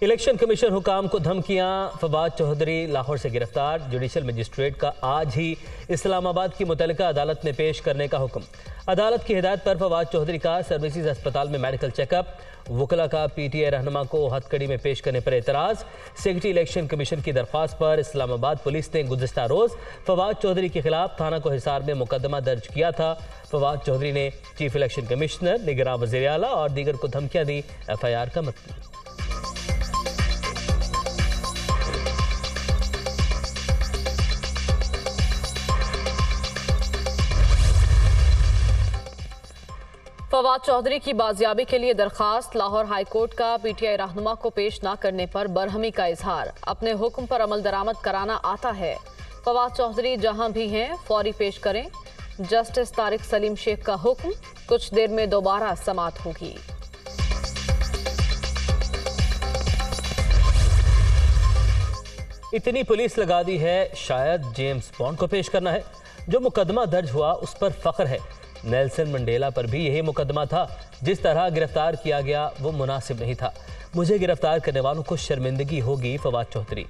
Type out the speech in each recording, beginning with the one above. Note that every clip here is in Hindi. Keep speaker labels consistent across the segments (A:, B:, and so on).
A: इलेक्शन कमीशन हुकाम को धमकियां, फवाद चौधरी लाहौर से गिरफ्तार। जुडिशल मजिस्ट्रेट का आज ही इस्लामाबाद की मुतल्लिका अदालत में पेश करने का हुक्म। अदालत की हिदायत पर फवाद चौधरी का सर्विसेज अस्पताल में मेडिकल चेकअप। वकला का पीटीआई रहनुमा को हथकड़ी में पेश करने पर एतराज़। सेक्रेटरी इलेक्शन कमीशन की दरख्वास्त पर इस्लामाबाद पुलिस ने गुज़िश्ता रोज़ फवाद चौधरी के खिलाफ थाना को हिसार में मुकदमा दर्ज किया था। फवाद चौधरी ने चीफ इलेक्शन कमिश्नर, निगरान वज़ीर आला और दीगर को धमकियां दी। FIR का मतलब
B: फवाद चौधरी की बाजियाबी के लिए दरखास्त। लाहौर हाई कोर्ट का पीटीआई रहनुमा को पेश न करने पर बरहमी का इजहार। अपने हुक्म पर अमल दरामद कराना आता है। फवाद चौधरी जहां भी हैं फौरी पेश करें। जस्टिस तारिक सलीम शेख का हुक्म। कुछ देर में दोबारा समाअत होगी।
A: इतनी पुलिस लगा दी है, शायद जेम्स बॉन्ड को पेश करना है। जो मुकदमा दर्ज हुआ उस पर फख्र है। नेल्सन मंडेला पर भी यही मुकदमा था। जिस तरह गिरफ्तार किया गया वो मुनासिब नहीं था। मुझे गिरफ्तार करने वालों को शर्मिंदगी होगी। फवाद चौधरी।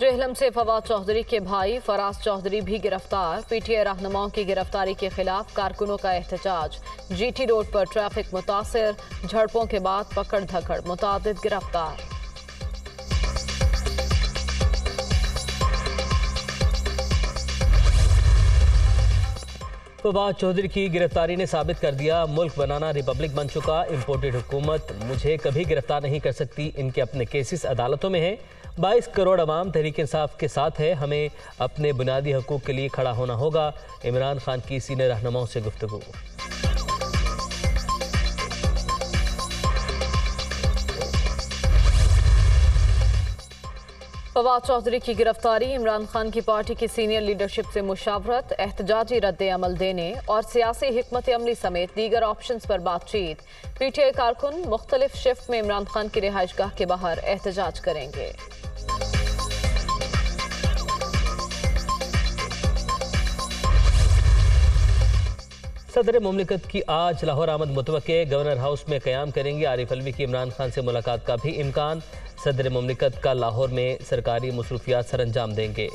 B: जेहलम से फवाद चौधरी के भाई फराज चौधरी भी गिरफ्तार। पीटीआई रहनुमाओं की गिरफ्तारी के खिलाफ कारकुनों का एहतजाज। GT रोड पर ट्रैफिक मुतासिर। झड़पों के बाद पकड़ धकड़, मुतादिद गिरफ्तार।
A: फवाद चौधरी की गिरफ्तारी ने साबित कर दिया, मुल्क बनाना रिपब्लिक बन चुका। इंपोर्टेड हुकूमत मुझे कभी गिरफ्तार नहीं कर सकती। इनके अपने केसेस अदालतों में हैं। 22 करोड़ अवाम तहरीक इंसाफ के साथ है। हमें अपने बुनियादी हकूक़ के लिए खड़ा होना होगा। इमरान खान की सीनियर रहनुमाओं से गुफ्तगू।
B: फवाद चौधरी की गिरफ्तारी, इमरान खान की पार्टी की सीनियर लीडरशिप से मुशावरत, एहतजाजी रद्द अमल देने और सियासी हिकमत अमली समेत दीगर ऑप्शंस पर बातचीत। पीटीआई कारकुन मुख्तलिफ शिफ्ट में इमरान खान की रिहाइशगाह के बाहर एहतजाज करेंगे।
A: सदर मुमलिकत की आज लाहौर आमद मुतवक्के। गवर्नर हाउस में क़याम करेंगे। आरिफ अलवी की इमरान खान से मुलाकात का भी इम्कान। सदर मुमलिकत का लाहौर में सरकारी मसरूफियात सर अंजाम देंगे।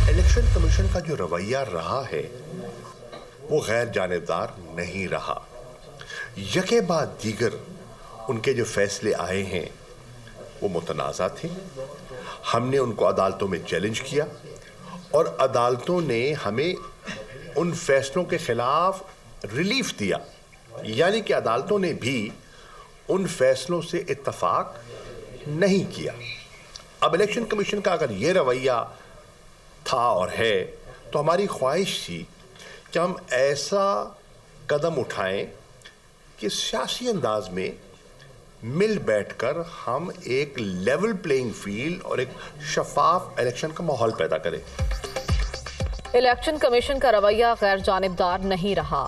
C: इलेक्शन कमीशन का जो रवैया रहा है वो गैर जानिबदार नहीं रहा। यके बाद दीगर उनके जो फैसले आए हैं वो मुतनाज़ा थे। हमने उनको अदालतों में चैलेंज किया और अदालतों ने हमें उन फैसलों के खिलाफ रिलीफ दिया, यानी कि अदालतों ने भी उन फैसलों से इत्तफाक नहीं किया। अब इलेक्शन कमीशन का अगर ये रवैया था और है तो हमारी ख्वाहिश थी कि हम ऐसा कदम उठाएं कि सियासी अंदाज में मिल बैठकर हम एक लेवल प्लेइंग फील्ड और एक शफाफ इलेक्शन का माहौल पैदा करें।
B: इलेक्शन कमीशन का रवैया गैर जानिबदार नहीं रहा।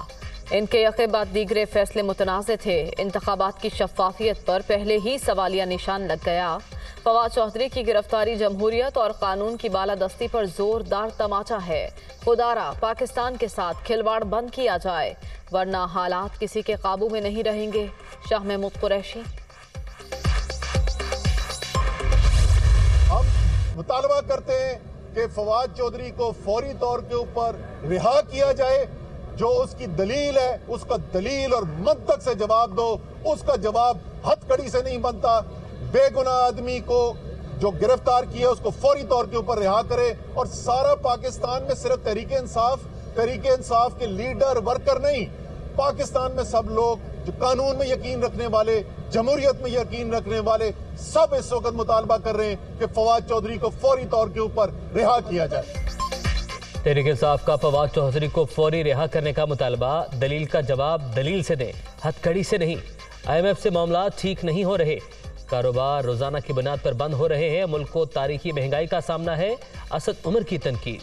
B: इनके यके बाद दीगरे फैसले मुतनाज़े थे। इंतखाबात की शफाफियत पर पहले ही सवालिया निशान लग गया। फवाद चौधरी की गिरफ्तारी जमहूरियत और कानून की बालादस्ती पर जोरदार तमाचा है। खुदारा पाकिस्तान के साथ खिलवाड़ बंद किया जाए वरना हालात किसी के काबू में नहीं रहेंगे। शाह महमूद कुरैशी।
D: हम मुतालबा करते हैं कि फवाद चौधरी को फौरी तौर के ऊपर रिहा किया जाए। जो उसकी दलील है उसका दलील और मंतक से जवाब दो। उसका जवाब हथकड़ी से नहीं बनता। बेगुनाह आदमी को जो गिरफ्तार किया उसको फौरी तौर के ऊपर रिहा करे और सारा पाकिस्तान में सिर्फ तहरीक इंसाफ के लीडर वर्कर नहीं, पाकिस्तान में सब लोग जो कानून में यकीन रखने वाले, जमहूरियत में यकीन रखने वाले, सब इस वक्त मुतालबा कर रहे हैं कि फवाद चौधरी को फौरी तौर के ऊपर रिहा किया जाए।
A: तहरीक इंसाफ का फवाद चौधरी को फौरी रिहा करने का मुतालबा। दलील का जवाब दलील से दें, हथकड़ी से नहीं। IMF से मामला ठीक नहीं हो रहे। कारोबार रोजाना की बुनियाद पर बंद हो रहे हैं। मुल्क को तारीखी महंगाई का सामना है। असद उमर की तनकीद।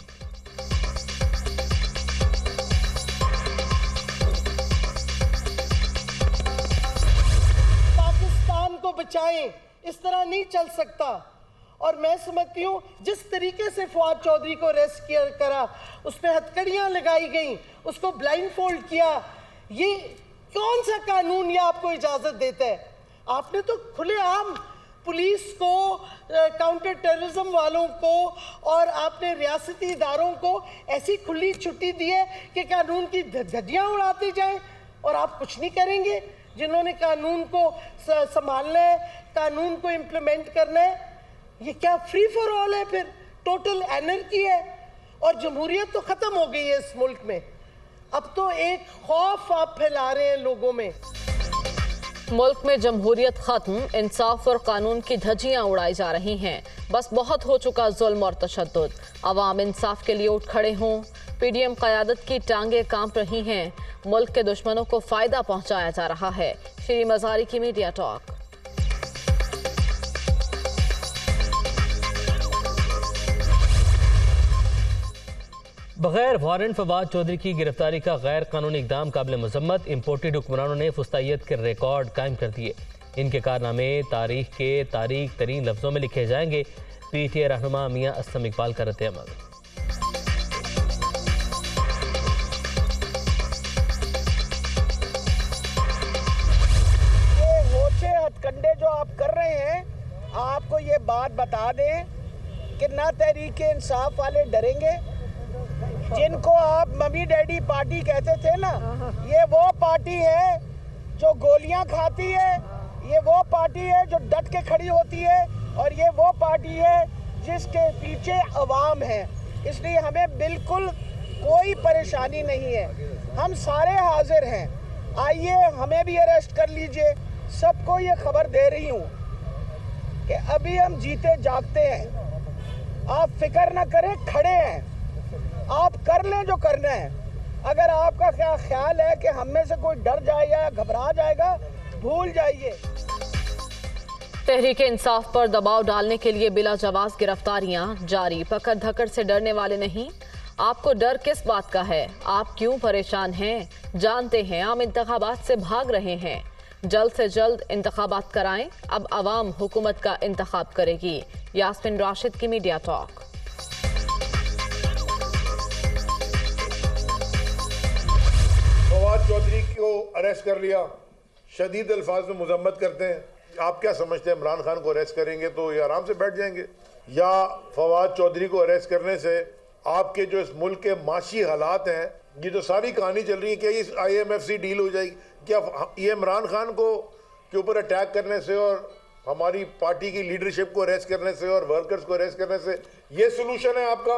E: पाकिस्तान को बचाएं, इस तरह नहीं चल सकता। और मैं समझती हूँ जिस तरीके से फवाद चौधरी को अरेस्ट किया करा, उस पर हथकड़ियाँ लगाई गई, उसको ब्लाइंड फोल्ड किया, ये कौन सा कानून ये आपको इजाज़त देता है? आपने तो खुलेआम पुलिस को, काउंटर टेररिज्म वालों को और आपने रियासती इदारों को ऐसी खुली छुट्टी दी है कि कानून की धज्जियाँ उड़ाते जाएं और आप कुछ नहीं करेंगे। जिन्होंने कानून को संभालना है, कानून को इम्प्लीमेंट करना है, ये क्या फ्री फॉर ऑल है? फिर टोटल एनर्की है और जमहूरियत तो ख़त्म हो गई है इस मुल्क में। अब तो एक खौफ आप फैला रहे हैं लोगों में।
B: मुल्क में जमहूरियत खत्म, इंसाफ और कानून की धज्जियां उड़ाई जा रही हैं। बस बहुत हो चुका जुल्म और तशद्दुद। अवाम इंसाफ के लिए उठ खड़े हों। पीडीएम क़यादत की टांगें कांप रही हैं। मुल्क के दुश्मनों को फायदा पहुंचाया जा रहा है। श्री मज़ारी की मीडिया टॉक।
A: बगैर वारंट फवाद चौधरी की गिरफ्तारी का गैर कानूनी इकदाम काबिल मजम्मत। इम्पोर्टेड हुक्मरानों ने फुस्तायत के रिकॉर्ड कायम कर दिए। इनके कारनामे तारीख तरीन लफ्जों में लिखे जाएंगे। पीटीआई रहनुमा मियां असलम इकबाल का रद्द-ए-अमल।
F: ये होचे हथकंडे जो आप कर रहे हैं, आपको ये बात बता दें कि ना तहरीक इंसाफ वाले डरेंगे, जिनको आप मम्मी डैडी पार्टी कहते थे ना, ये वो पार्टी है जो गोलियां खाती है, ये वो पार्टी है जो डट के खड़ी होती है और ये वो पार्टी है जिसके पीछे अवाम है। इसलिए हमें बिल्कुल कोई परेशानी नहीं है, हम सारे हाजिर हैं। आइए हमें भी अरेस्ट कर लीजिए। सबको ये खबर दे रही हूँ कि अभी हम जीते जागते हैं। आप फिक्र ना करें, खड़े हैं, आप कर लें जो करना है। अगर आपका क्या ख्याल है कि हम में से कोई डर जाए या घबरा जाएगा, भूल जाइए।
B: तहरीक इंसाफ पर दबाव डालने के लिए बिला जवाज गिरफ्तारियां जारी। पकड़ धकड़ से डरने वाले नहीं। आपको डर किस बात का है? आप क्यों परेशान हैं? जानते हैं आम इंतखाबात से भाग रहे हैं। जल्द से जल्द इंतखाबात कराएं। अब अवाम हुकूमत का इंतखाब करेगी। यास्मिन राशिद की मीडिया टॉक।
G: फवाद चौधरी को अरेस्ट कर लिया, शदीद अल्फाज में मजम्मत करते हैं। आप क्या समझते हैं इमरान खान को अरेस्ट करेंगे तो ये आराम से बैठ जाएंगे? या फवाद चौधरी को अरेस्ट करने से आपके जो इस मुल्क के माशी हालात हैं, ये जो सारी कहानी चल रही है, क्या ये IMF से डील हो जाएगी? क्या ये इमरान खान को के ऊपर अटैक करने से और हमारी पार्टी की लीडरशिप को अरेस्ट करने से और वर्कर्स को अरेस्ट करने से ये सोल्यूशन है आपका?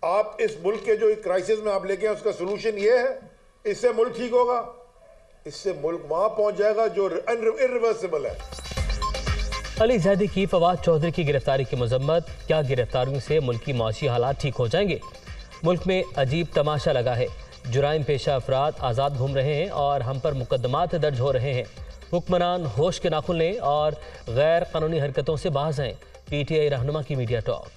G: आप इस मुल्क के जो क्राइसिस में आप लेके हैं उसका सोल्यूशन ये है? इससे मुल्क ठीक होगा? इससे मुल्क वहां पहुंच जाएगा जो इर्रिवर्सिबल है।
A: अली ज़ैदी की फवाद चौधरी की गिरफ्तारी की मजम्मत। क्या गिरफ्तारियों से मुल्क की माशी हालात ठीक हो जाएंगे? मुल्क में अजीब तमाशा लगा है। जुराइम पेशा अफराद आज़ाद घूम रहे हैं और हम पर मुकदमात दर्ज हो रहे हैं। हुक्मरान होश के नाखुन लें और गैर कानूनी हरकतों से बाज आएं। PTI रहनुमा की मीडिया टॉक।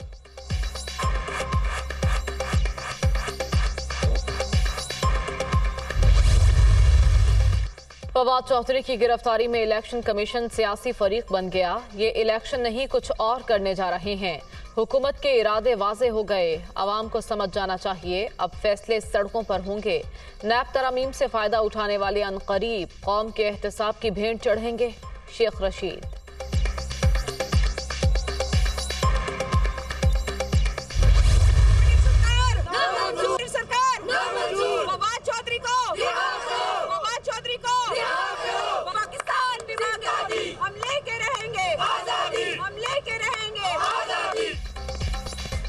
B: फवाद चौधरी की गिरफ्तारी में इलेक्शन कमीशन सियासी फरीक बन गया। ये इलेक्शन नहीं कुछ और करने जा रहे हैं। हुकूमत के इरादे वाजे हो गए। आवाम को समझ जाना चाहिए अब फैसले सड़कों पर होंगे। नैब तरामीम से फायदा उठाने वाले अनकरीब कौम के एहतसाब की भेंट चढ़ेंगे। शेख रशीद।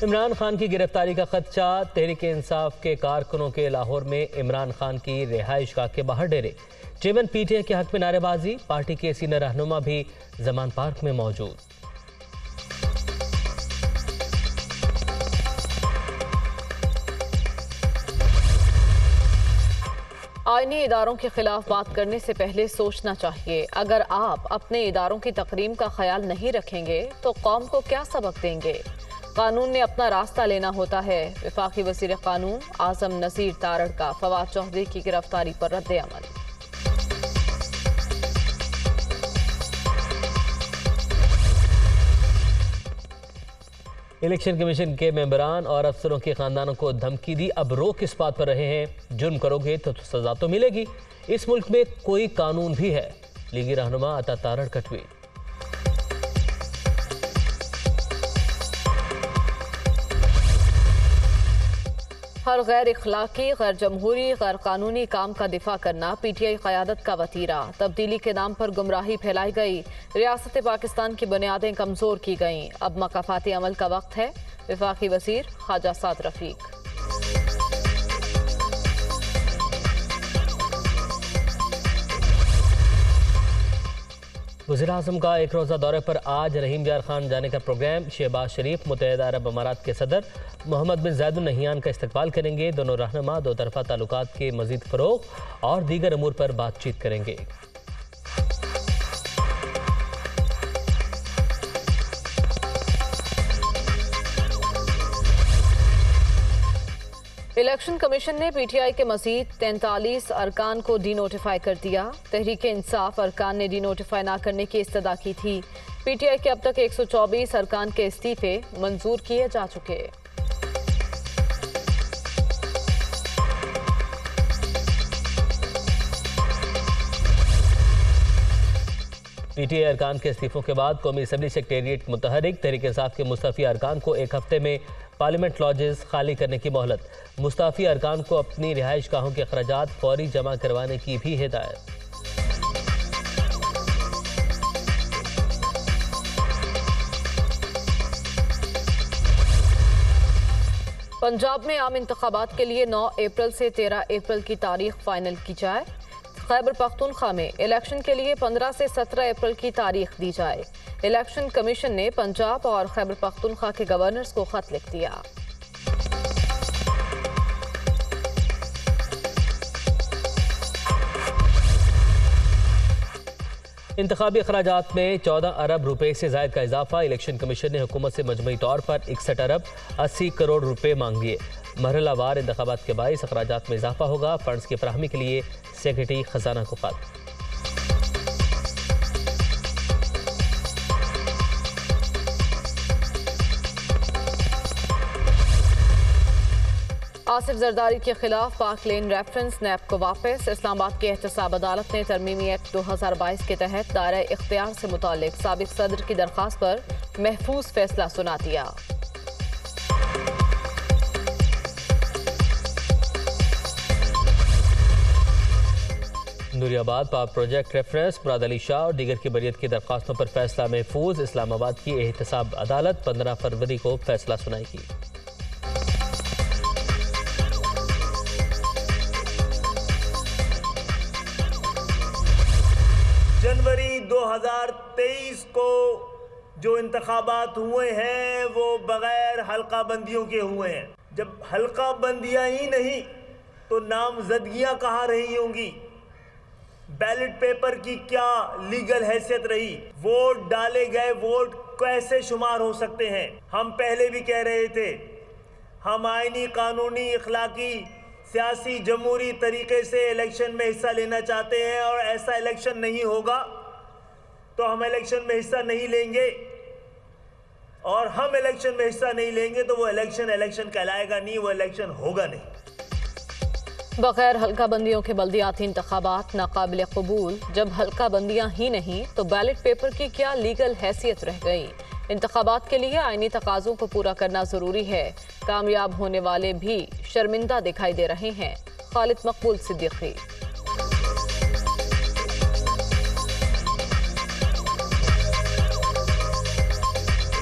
A: इमरान खान की गिरफ्तारी का खदशा। तहरीक इंसाफ के कारकुनों के लाहौर में इमरान खान की रिहाइशगाह के बाहर डेरे। चेयरमैन PTI के हक में नारेबाजी। पार्टी के सीनियर रहनुमा भी जमान पार्क में मौजूद।
B: आईनी इदारों के खिलाफ बात करने से पहले सोचना चाहिए। अगर आप अपने इदारों की तकरीम का ख्याल नहीं रखेंगे तो कौम को क्या सबक देंगे? कानून ने अपना रास्ता लेना होता है। वफाकी वज़ीर कानून आज़म नज़ीर तारड़ का फवाद चौधरी की गिरफ्तारी पर रद्द-ए-अमल।
A: इलेक्शन कमीशन के मेंबरान और अफसरों के खानदानों को धमकी दी। अब रोक इस बात पर रहे हैं, जुर्म करोगे तो सजा तो मिलेगी। इस मुल्क में कोई कानून भी है। लीगी रहनुमा अता तारड़ का ट्वीट।
B: हर गैर इखलाकी, गैर जमहूरी, गैर कानूनी काम का दिफा करना पीटीआई क़यादत का वतीरा। तब्दीली के नाम पर गुमराही फैलाई गई। रियासत पाकिस्तान की बुनियादें कमज़ोर की गईं। अब मकाफाती अमल का वक्त है। वफाकी वज़ीर ख्वाजा साद रफ़ीक।
A: वज़ीर-ए-आज़म का एक रोज़ा दौरे पर आज रहीम यार खान जाने का प्रोग्राम। शहबाज शरीफ मुत्तहिदा अरब अमारात के सदर मोहम्मद बिन जायद अल नहियान का इस्तकबाल करेंगे। दोनों रहनुमा दो तरफ़ा ताल्लुकात के मज़ीद फ़रोग़ और दीगर अमूर पर बातचीत करेंगे।
B: इलेक्शन कमीशन ने पीटीआई के मजीद 43 अरकान को डी नोटिफाई कर दिया। तहरीक इंसाफ अरकान ने डी नोटिफाई ना करने की इस्तदा की थी। पीटीआई के अब तक 124 अरकान के इस्तीफे मंजूर किए जा चुके।
A: पीटीआई अरकान के इस्तीफों के बाद कौमी असम्बली सेक्रेटेरिएट मुतहरिक। तहरीक इंसाफ के मुस्तफ़ी अरकान को एक हफ्ते में पार्लियामेंट लॉजेस खाली करने की मोहलत। मुस्तफ़ी अरकान को अपनी रिहाइश गाहों के अखराजात फौरी जमा करवाने की भी हिदायत।
B: पंजाब में आम इंतखाबात के लिए 9 अप्रैल से 13 अप्रैल की तारीख फाइनल की जाए। खैबर पख्तूनख्वा में इलेक्शन के लिए 15 से 17 अप्रैल की तारीख दी जाए। इलेक्शन कमीशन ने पंजाब और खैबर पख्तूनख्वा के गवर्नर्स को खत लिख दिया।
A: इंतखाबी अखराजात में 14 अरब रुपए से जायद का इजाफा। इलेक्शन कमीशन ने हुकूमत से मजमूई तौर पर 61 अरब 80 करोड़ रुपए मांग लिए। मरहलावार इंतखाबात के बाइस अखराजात में इजाफा होगा। फंड्स की फराहमी के लिए सेक्रेटरी खजाना को खत।
B: आसिफ जरदारी के खिलाफ पाक लेन रेफरेंस नैब को वापस। इस्लामाबाद की एहतसाब अदालत ने तरमीमी एक्ट 2022 के तहत दायरा इख्तियार से मुतालिक साबिक सदर की दरख्वास्त पर महफूज फैसला सुना दिया।
A: Nooriabad power project reference Murad Ali Shah और दीगर की बरियत की दरख्वास्तों पर फैसला महफूज। इस्लामाबाद की एहतसाब अदालत 15 फरवरी को फैसला सुनाएगी।
H: जनवरी 2023 को जो इंतखाबात हुए हैं वो बगैर हल्का बंदियों के हुए हैं। जब हल्का बंदियां ही नहीं तो नामजदगियां कहाँ रही होंगी? बैलेट पेपर की क्या लीगल हैसियत रही? वोट डाले गए वोट कैसे शुमार हो सकते हैं? हम पहले भी कह रहे थे, हम आईनी, कानूनी, इखलाकी, सियासी, जमहूरी तरीके से इलेक्शन में हिस्सा लेना चाहते हैं और ऐसा इलेक्शन नहीं होगा तो हम इलेक्शन में हिस्सा नहीं लेंगे। और हम इलेक्शन में हिस्सा नहीं लेंगे तो वो इलेक्शन कहलाएगा नहीं, वो इलेक्शन होगा नहीं।
B: बगैर हल्का बंदियों के बल्दियाती इंतखाबात नाकाबिल कबूल। जब हल्का बंदियां ही नहीं तो बैलेट पेपर की क्या लीगल हैसियत रह गई? इंतखाबात के लिए आईनी तकाज़ों को पूरा करना ज़रूरी है। कामयाब होने वाले भी शर्मिंदा दिखाई दे रहे हैं। खालिद मकबूल सिद्दीकी।